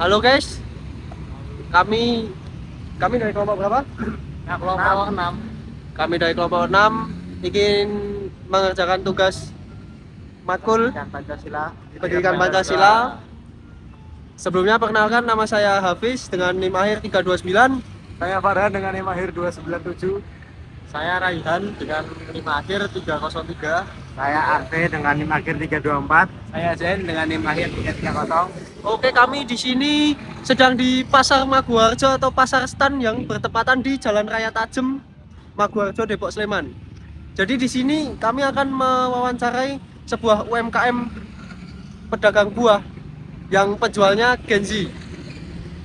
Halo guys, kami kami dari kelompok berapa? Nah, kelompok 6. Kami dari kelompok 6 ingin mengerjakan tugas matkul Dan Pancasila. pendidikan Pancasila. Sebelumnya perkenalkan, nama saya Hafiz dengan NIM akhir 329. Saya Farhan dengan NIM akhir 297. Saya Raihan dengan NIM akhir 303. Saya Arfe dengan NIM akhir 324. Saya Zen dengan NIM akhir 330. Oke, kami di sini sedang di Pasar Maguwarjo atau Pasar Stan yang bertepatan di Jalan Raya Tajem, Maguwarjo, Depok, Sleman. Jadi di sini kami akan mewawancarai sebuah UMKM pedagang buah yang penjualnya Genzi.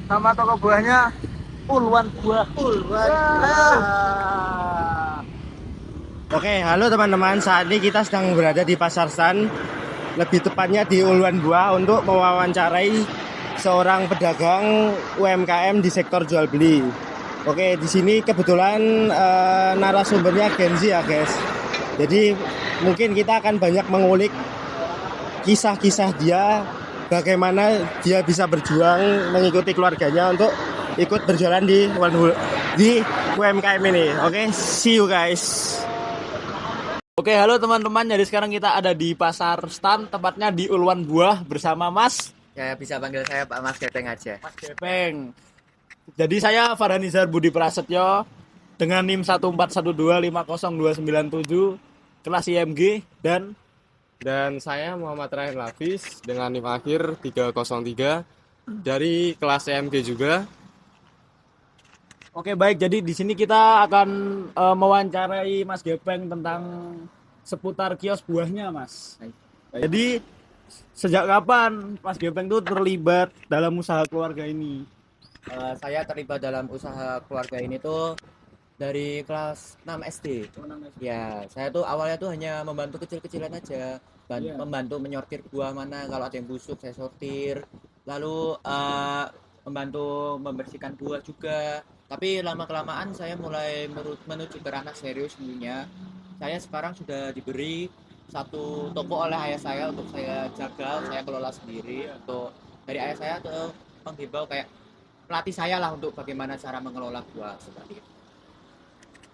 Nama toko buahnya Puluhan Buah. Oke, halo teman-teman. Saat ini kita sedang berada di Pasar Stan, lebih tepatnya di Uluan Buah untuk mewawancarai seorang pedagang UMKM di sektor jual beli. Oke, di sini kebetulan narasumbernya Genzi ya guys. Jadi mungkin kita akan banyak mengulik kisah-kisah dia, bagaimana dia bisa berjuang mengikuti keluarganya untuk ikut berjualan di UMKM ini. Oke, see you guys. Oke, halo teman-teman. Jadi sekarang kita ada di Pasar Stan, tepatnya di Uluan Buah bersama Mas. Ya, bisa panggil saya Pak Mas Gepeng aja. Mas Gepeng. Jadi saya Farhanizar Budi Prasetyo dengan NIM 141250297 kelas IMG dan saya Muhammad Ryan Lafis dengan NIM akhir 303 dari kelas IMG juga. Oke, baik. Jadi di sini kita akan mewawancarai Mas Gepeng tentang seputar kios buahnya, Mas. Jadi sejak kapan Mas Gepeng itu terlibat dalam usaha keluarga ini? Saya terlibat dalam usaha keluarga ini tuh dari kelas 6 SD. Ya, saya tuh awalnya tuh hanya membantu kecil-kecilan aja. Membantu menyortir buah mana, kalau ada yang busuk saya sortir. Lalu membantu membersihkan buah juga. Tapi lama-kelamaan saya mulai menuju ke ranah serius tentunya. Saya sekarang sudah diberi satu toko oleh ayah saya untuk saya jaga, saya kelola sendiri. Untuk dari ayah saya tuh menghimbau kayak pelatih saya lah untuk bagaimana cara mengelola buah seperti itu.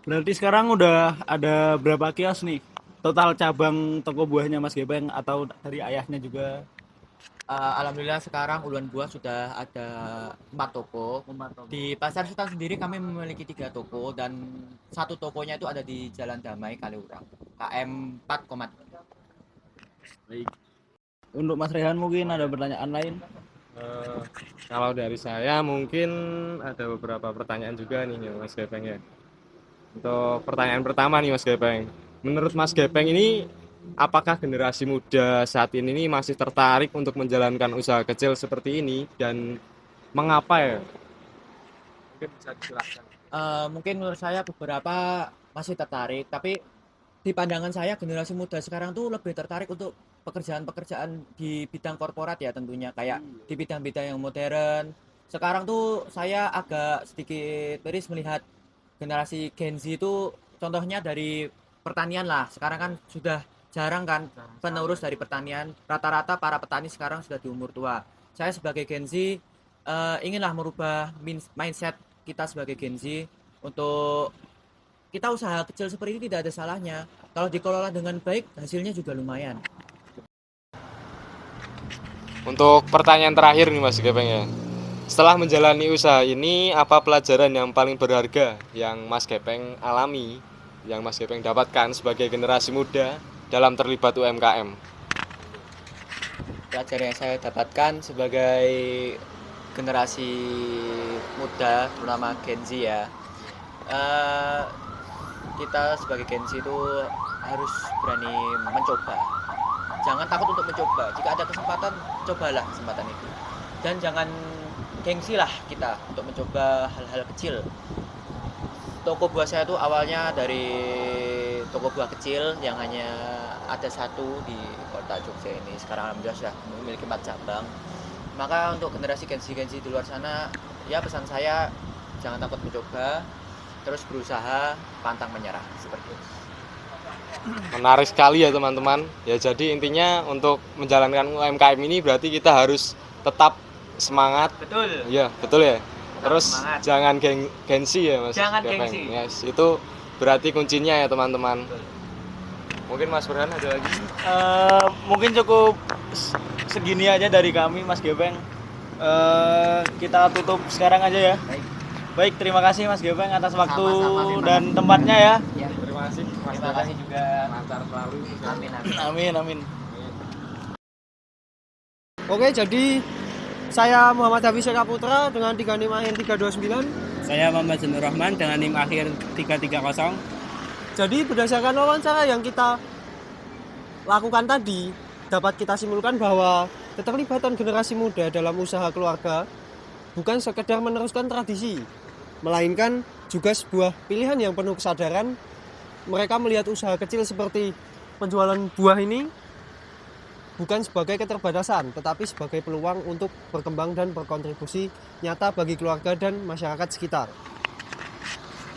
Berarti sekarang udah ada berapa kios nih? Total cabang toko buahnya Mas Gepeng atau dari ayahnya juga? Alhamdulillah sekarang Uluan Buah sudah ada 4 toko. Di Pasar Stan sendiri kami memiliki 3 toko dan satu tokonya itu ada di Jalan Damai Kaliurang, KM 4, Baik. Untuk Mas Rehan mungkin ada pertanyaan lain? Kalau dari saya mungkin ada beberapa pertanyaan juga nih Mas Gepeng ya. Untuk pertanyaan pertama nih Mas Gepeng, menurut Mas Gepeng ini apakah generasi muda saat ini masih tertarik untuk menjalankan usaha kecil seperti ini dan mengapa ya? Mungkin bisa dijelaskan. mungkin menurut saya beberapa masih tertarik, tapi di pandangan saya generasi muda sekarang tuh lebih tertarik untuk pekerjaan-pekerjaan di bidang korporat ya tentunya, kayak di bidang-bidang yang modern. Sekarang tuh saya agak sedikit miris melihat generasi Gen Z itu contohnya dari pertanian lah. Sekarang kan sudah jarang kan penerus dari pertanian. Rata-rata para petani sekarang sudah di umur tua. Saya sebagai Gen Z inginlah merubah mindset kita sebagai Gen Z untuk kita usaha kecil seperti ini tidak ada salahnya. Kalau dikelola dengan baik, hasilnya juga lumayan. Untuk pertanyaan terakhir nih Mas Gepeng ya. Setelah menjalani usaha ini, apa pelajaran yang paling berharga yang Mas Gepeng alami, yang Mas Gepeng dapatkan sebagai generasi muda dalam terlibat UMKM? Pelajaran yang saya dapatkan sebagai generasi muda, terutama Gen Z ya, kita sebagai Gen Z itu harus berani mencoba. Jangan takut untuk mencoba. Jika ada kesempatan, cobalah kesempatan itu. Dan jangan gengsi lah kita untuk mencoba hal-hal kecil. Toko buah saya itu awalnya dari toko buah kecil yang hanya ada satu di kota Jogja ini. Sekarang alhamdulillah sudah memiliki 4 cabang. Maka untuk generasi Gen Z di luar sana, ya pesan saya jangan takut mencoba, terus berusaha, pantang menyerah seperti itu. Menarik sekali ya teman-teman. Ya jadi intinya untuk menjalankan UMKM ini berarti kita harus tetap semangat. Betul. Iya, betul ya. Terus semangat. jangan gengsi ya Mas. Jangan Gepeng. gengsi. Yes, itu berarti kuncinya ya teman-teman. Mungkin Mas Burhan ada lagi? Mungkin cukup segini aja dari kami Mas Gepeng. Kita tutup sekarang aja ya. Baik, terima kasih Mas Gepeng atas waktu Sama-sama, dan tempatnya ya. Ya. Terima kasih Mas Terima kasih juga. Lancar selalu. Amin amin. Amin amin. Oke, jadi saya Muhammad Hafiz Eka Putra dengan 36 akhir 329. Saya Muhammad Zainur Rahman dengan NIM akhir 330. Jadi berdasarkan wawancara yang kita lakukan tadi, dapat kita simpulkan bahwa keterlibatan generasi muda dalam usaha keluarga bukan sekedar meneruskan tradisi, melainkan juga sebuah pilihan yang penuh kesadaran. Mereka melihat usaha kecil seperti penjualan buah ini bukan sebagai keterbatasan, tetapi sebagai peluang untuk berkembang dan berkontribusi nyata bagi keluarga dan masyarakat sekitar.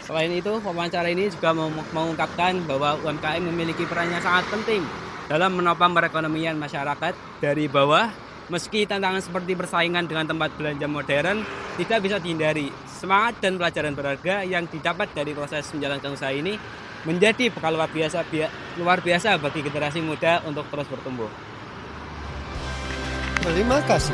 Selain itu, wawancara ini juga mengungkapkan bahwa UMKM memiliki peran yang sangat penting dalam menopang perekonomian masyarakat dari bawah. Meski tantangan seperti persaingan dengan tempat belanja modern tidak bisa dihindari, semangat dan pelajaran berharga yang didapat dari proses menjalankan usaha ini menjadi bekal luar biasa bagi generasi muda untuk terus bertumbuh. Terima kasih.